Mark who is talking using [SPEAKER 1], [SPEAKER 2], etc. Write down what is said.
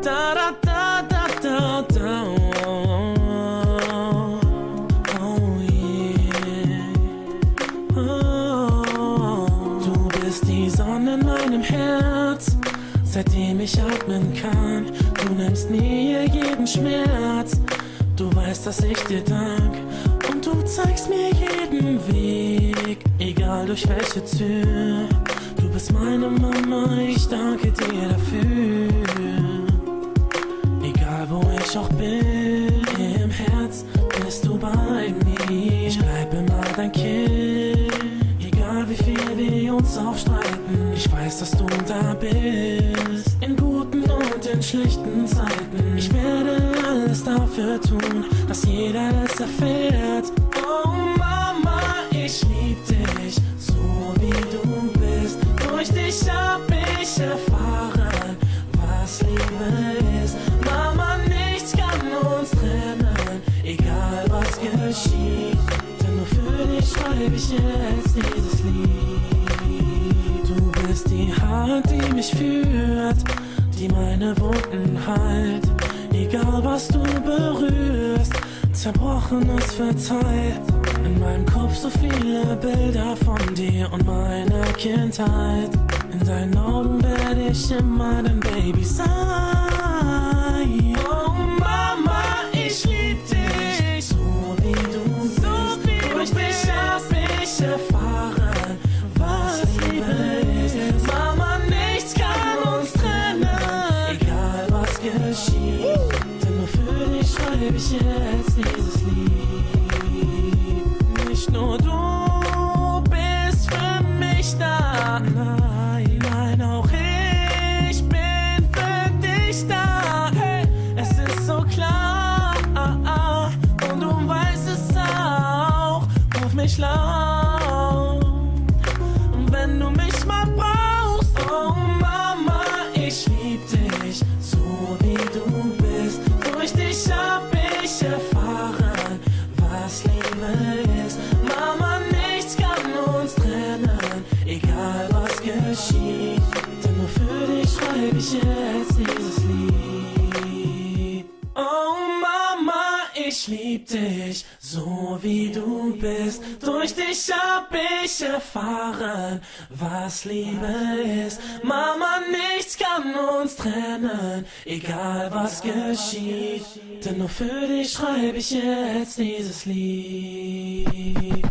[SPEAKER 1] Da da da da da da. Oh yeah. Oh. Du bist die Sonne in meinem Herz, seitdem ich atmen kann. Du nimmst mir jeden Schmerz. Du weißt, dass ich dir dank. Und du zeigst mir jeden Weg, egal durch welche Tür. Du bist meine Mama, ich danke dir dafür. Egal wo ich auch bin, im Herz bist du bei mir. Ich bleib immer dein Kind, egal wie viel wir uns auch streiten. Ich weiß, dass du da bist, in guten und in schlechten Zeiten. Ich werde alles dafür tun, dass jeder es erfährt. Oh Mama, ich lieb dich, so wie du bist. Durch dich hab ich erfahren, was Liebe ist. Mama, nichts kann uns trennen, egal was geschieht. Denn nur für dich schreib ich jetzt dieses Lied. Du bist die Hand, die mich führt, die meine Wunden heilt. Egal was du berührst, Zerbrochenes verzeiht. In meinem Kopf so viele Bilder von dir und meiner Kindheit. In deinen Augen werde ich immer dein Baby sein. Oh Mama, ich lieb dich, so wie du bist. Durch dich hab ich erfahren, was Liebe ist. Mama, nichts kann uns trennen, egal was geschieht. Denn nur für dich schreib ich jetzt dieses Lied. Nicht nur du bist für mich da, nein, nein, auch ich bin für dich da. Hey, es ist so klar, und du weißt es auch. Ruf mich laut, und wenn du mich mal brauchst. Oh Mama, ich lieb dich, so wie du bist. Durch dich hab ich erfahren, was Liebe ist. Mama, nichts kann uns trennen, egal was geschieht. Denn nur für dich schreib ich jetzt dieses Lied. Oh Mama, ich lieb dich, so wie du bist. Durch dich hab ich erfahren, was Liebe ist. Mama, nichts kann uns trennen, egal was geschieht. Denn nur für dich schreib ich jetzt dieses Lied.